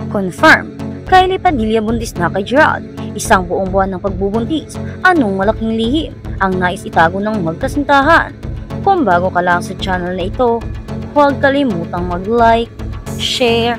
Confirm, Kylie Padilla buntis na kay Gerald. Isang buong buwan ng pagbubuntis. Anong malaking lihim ang nais itago ng magkasintahan? Kung bago ka lang sa channel na ito, huwag kalimutang mag-like, share,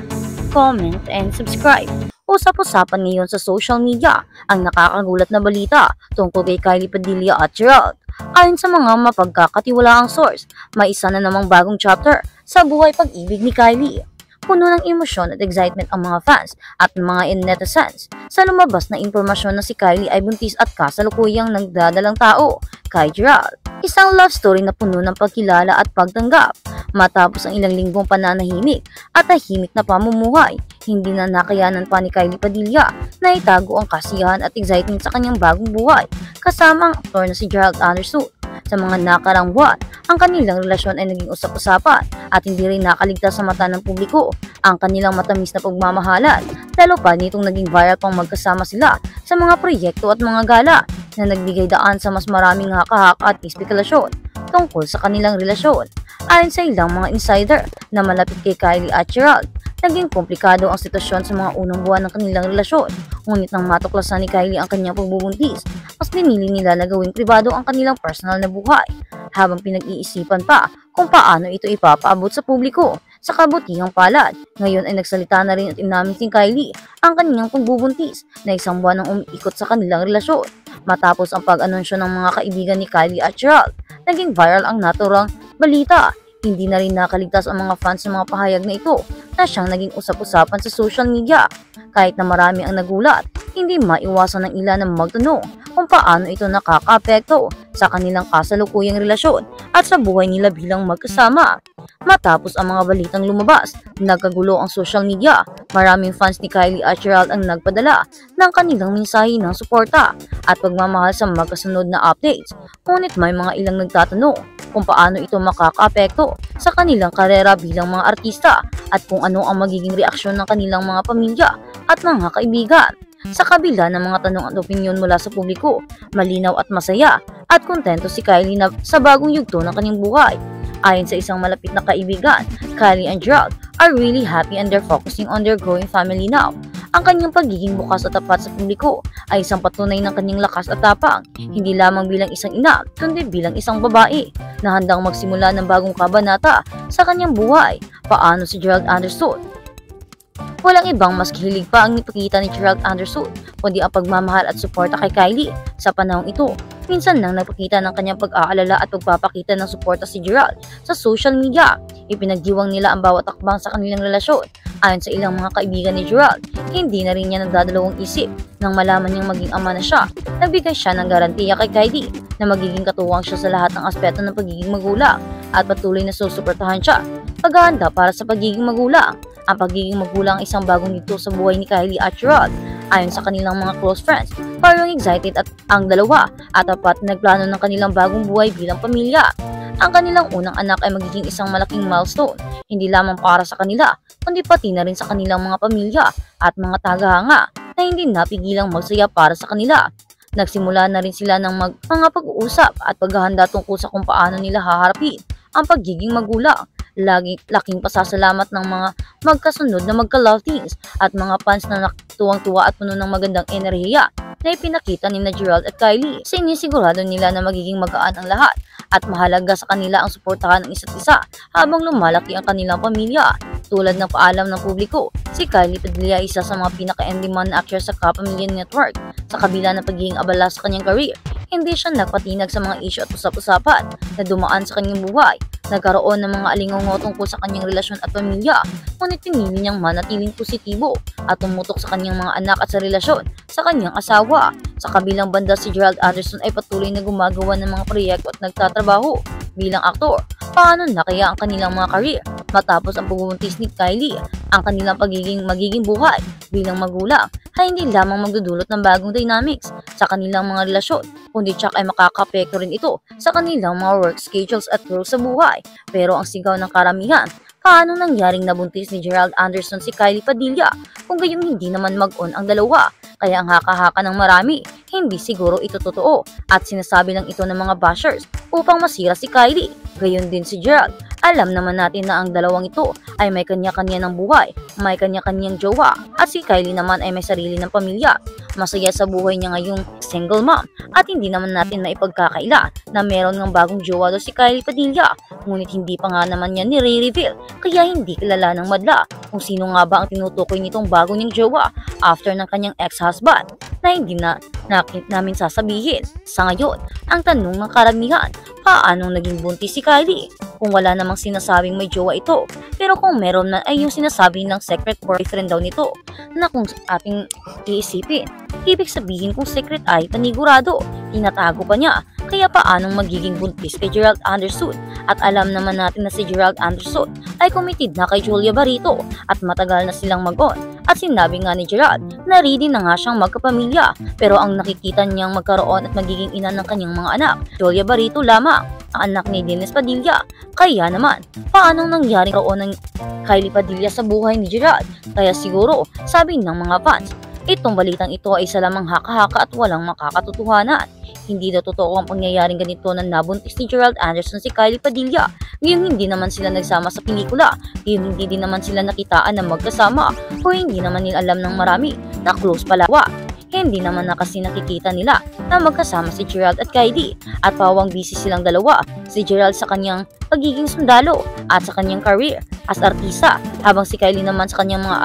comment, and subscribe. Usap-usapan ngayon sa social media ang nakakagulat na balita tungkol kay Kylie Padilla at Gerald. Ayon sa mga mapagkakatiwalaang source, may isa na namang bagong chapter sa buhay pag-ibig ni Kylie. Puno ng emosyon at excitement ang mga fans at mga netizens sa lumabas na impormasyon na si Kylie ay buntis at kasalukuyang nagdadalang tao kay Gerald. Isang love story na puno ng pagkilala at pagtanggap. Matapos ang ilang linggong pananahimik at tahimik na pamumuhay, hindi na nakayanan pa ni Kylie Padilla na itago ang kasiyahan at excitement sa kanyang bagong buhay kasama ang aktor na si Gerald Anderson. Sa mga nakarang buwan, ang kanilang relasyon ay naging usap-usapan at hindi rin nakaligtas sa mata ng publiko ang kanilang matamis na pagmamahalan, lalo pa nitong naging viral pang magkasama sila sa mga proyekto at mga gala na nagbigay daan sa mas maraming haka-haka at espekulasyon tungkol sa kanilang relasyon. Ayon sa ilang mga insider na malapit kay Kylie at Gerald, naging komplikado ang sitwasyon sa mga unang buwan ng kanilang relasyon. Ngunit nang matuklasan ni Kylie ang kanyang pagbubuntis, mas pinili nila na gawing pribado ang kanilang personal na buhay, habang pinag-iisipan pa kung paano ito ipapaabot sa publiko. Sa kabutihang palad, ngayon ay nagsalita na rin at inamin si Kylie ang kanyang pagbubuntis na isang buwan nang umiikot sa kanilang relasyon. Matapos ang pag-anunsyo ng mga kaibigan ni Kylie at Gerald, naging viral ang naturang balita. Hindi na rin nakaligtas ang mga fans ng mga pahayag na ito na siyang naging usap-usapan sa social media. Kahit na marami ang nagulat, hindi maiwasan ng ilan na magtanong kung paano ito nakaka-apekto sa kanilang kasalukuyang relasyon at sa buhay nila bilang magkasama. Matapos ang mga balitang lumabas, nagkagulo ang social media. Maraming fans ni Kylie at Gerald ang nagpadala ng kanilang mensahe ng suporta at pagmamahal sa magkasunod na updates. Ngunit may mga ilang nagtatanong kung paano ito makaka-apekto sa kanilang karera bilang mga artista at kung ano ang magiging reaksyon ng kanilang mga pamilya at mga kaibigan. Sa kabila ng mga tanong at opinyon mula sa publiko, malinaw at masaya at kontento si Kylie na sa bagong yugto ng kanyang buhay. Ayon sa isang malapit na kaibigan, Kylie and Gerald are really happy and they're focusing on their growing family now. Ang kanyang pagiging bukas at tapat sa publiko ay isang patunay ng kanyang lakas at tapang, hindi lamang bilang isang ina, kundi bilang isang babae na handang magsimula ng bagong kabanata sa kanyang buhay. Paano si Gerald Anderson? Walang ibang mas kihilig pa ang ipakita ni Gerald Anderson kundi ang pagmamahal at suporta kay Kylie. Sa panahong ito, minsan nang nagpakita ng kanyang pag-aalala at pagpapakita ng suporta si Gerald sa social media. Ipinagdiwang nila ang bawat akbang sa kanilang relasyon. Ayon sa ilang mga kaibigan ni Gerald, hindi na rin niya nagdadalawang isip nang malaman niyang maging ama na siya. Nagbigay siya ng garantiya kay Kylie na magiging katuwang siya sa lahat ng aspeto ng pagiging magulang at patuloy na susuportahan siya paghahanda para sa pagiging magulang. Ang pagiging magulang ay isang bagong yugto sa buhay ni Kylie at Gerald. Ayon sa kanilang mga close friends, parang excited at ang dalawa at tapat nagplano ng kanilang bagong buhay bilang pamilya. Ang kanilang unang anak ay magiging isang malaking milestone, hindi lamang para sa kanila, kundi pati na rin sa kanilang mga pamilya at mga tagahanga na hindi napigilang magsaya para sa kanila. Nagsimula na rin sila ng mga pag-uusap at paghahanda tungkol sa kung paano nila haharapin ang pagiging magulang. Laking pasasalamat ng mga magkasunod na magka-love teams at mga fans na tuwang-tuwa at puno ng magandang enerhiya na ipinakita ni Gerald at Kylie. Sinisigurado nila na magiging magaan ang lahat at mahalaga sa kanila ang suportahan ng isa't isa habang lumalaki ang kanilang pamilya. Tulad ng paalam ng publiko, si Kylie Padilla ay isa sa mga pinaka-in-demand na actress sa Kapamilya Network. Sa kabila ng pagiging abala sa kanyang career, hindi siya nagpatinag sa mga issue at usap-usapan na dumaan sa kanyang buhay. Nagkaroon ng mga alingaw tungkol sa kanyang relasyon at pamilya, ngunit pinili niyang manatiling positibo at tumutok sa kanyang mga anak at sa relasyon sa kanyang asawa. Sa kabilang banda, si Gerald Anderson ay patuloy na gumagawa ng mga proyekto at nagtatrabaho bilang aktor. Paano na kaya ang kanilang mga career matapos ang pagbubuntis ni Kylie? Ang kanilang magiging buhay bilang magulang ay hindi lamang magdudulot ng bagong dynamics sa kanilang mga relasyon, kundi tsak ay makakapekto rin ito sa kanilang mga work schedules at growth sa buhay. Pero ang sigaw ng karamihan, paano nangyaring nabuntis ni Gerald Anderson si Kylie Padilla kung gayong hindi naman mag-on ang dalawa? Kaya ang haka-haka ng marami, hindi siguro ito totoo at sinasabi lang ito ng mga bashers upang masira si Kylie. Gayon din si Gerald. Alam naman natin na ang dalawang ito ay may kanya-kanya ng buhay, may kanya-kanyang jowa, at si Kylie naman ay may sarili ng pamilya. Masaya sa buhay niya ngayong single mom at hindi naman natin na ipagkakaila na meron ng bagong jowa do si Kylie Padilla. Ngunit hindi pa nga naman yan nire-reveal kaya hindi kilala ng madla kung sino nga ba ang tinutukoy nitong bago niyang jowa after ng kanyang ex-husband na hindi namin sasabihin. Sa ngayon, ang tanong ng karamihan, paanong naging buntis si Kylie? Kung wala namang sinasabing may jowa ito, pero kung meron na ay yung sinasabi ng secret boyfriend daw nito na kung ating iisipin, ibig sabihin kung secret ay panigurado, tinatago pa niya. Kaya paanong magiging buntis kay Gerald Anderson? At alam naman natin na si Gerald Anderson ay committed na kay Julia Barito at matagal na silang mag-on. At sinabi nga ni Gerald na ready na nga siyang magkapamilya, pero ang nakikita niyang magkaroon at magiging ina ng kanyang mga anak, Julia Barito lamang, ang anak ni Dennis Padilla. Kaya naman, paanong nangyaring karoon ng Kylie Padilla sa buhay ni Gerald? Kaya siguro, sabi ng mga fans, itong balitang ito ay isa lamang haka-haka at walang makakatotohanan. Hindi na totoo ang pangyayaring ganito na nabuntis ni Gerald Anderson si Kylie Padilla. Ngayong hindi naman sila nagsama sa pelikula, ngayong hindi din naman sila nakitaan na magkasama, o hindi naman nila alam ng marami na close palawa. Hindi naman na kasi nakikita nila na magkasama si Gerald at Kylie at pawang busy silang dalawa, si Gerald sa kanyang pagiging sundalo at sa kanyang career as artista, habang si Kylie naman sa kanyang mga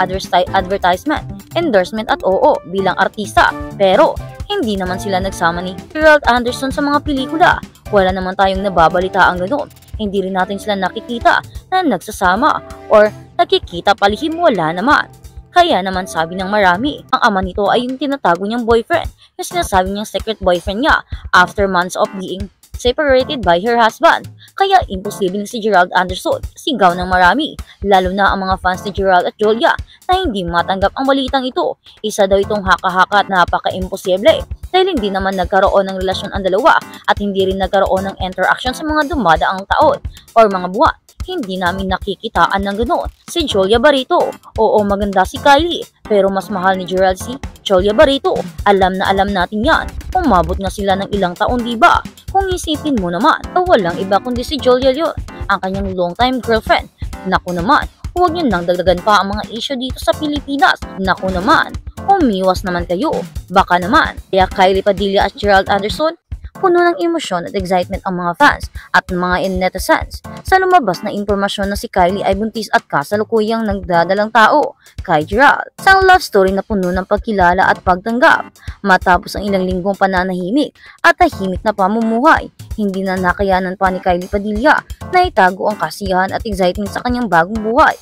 advertisement, endorsement at oo bilang artista. Pero hindi naman sila nagsama ni Gerald Anderson sa mga pelikula. Wala naman tayong nababalita ang ganoon. Hindi rin natin sila nakikita na nagsasama or nakikita palihim, wala naman. Kaya naman sabi ng marami, ang ama nito ay yung tinatago niyang boyfriend, yung sinasabi niyang secret boyfriend niya after months of being separated by her husband. Kaya imposibleng si Gerald Anderson, sigaw ng marami, lalo na ang mga fans ni Gerald at Julia na hindi matanggap ang balitang ito. Isa daw itong haka-haka at napaka-imposible dahil hindi naman nagkaroon ng relasyon ang dalawa at hindi rin nagkaroon ng interaction sa mga dumadaang taon or mga buwan. Hindi namin nakikitaan ng ganoon. Si Julia Barito, oo maganda si Kylie, pero mas mahal ni Gerald si Julia Barito. Alam na alam natin yan. Umabot nga sila ng ilang taon, diba? Kung isipin mo naman, walang iba kundi si Julia yun, ang kanyang long-time girlfriend. Naku naman, huwag nyo nang dagdagan pa ang mga issue dito sa Pilipinas. Naku naman, umiwas naman kayo. Baka naman, kaya Kylie Padilla at Gerald Anderson, puno ng emosyon at excitement ang mga fans at mga netizens sa lumabas na impormasyon na si Kylie ay buntis at kasalukuyang nagdadalang tao kay Gerald. Isang love story na puno ng pagkilala at pagtanggap. Matapos ang ilang linggong pananahimik at tahimik na pamumuhay, hindi na nakayanan pa ni Kylie Padilla na itago ang kasiyahan at excitement sa kanyang bagong buhay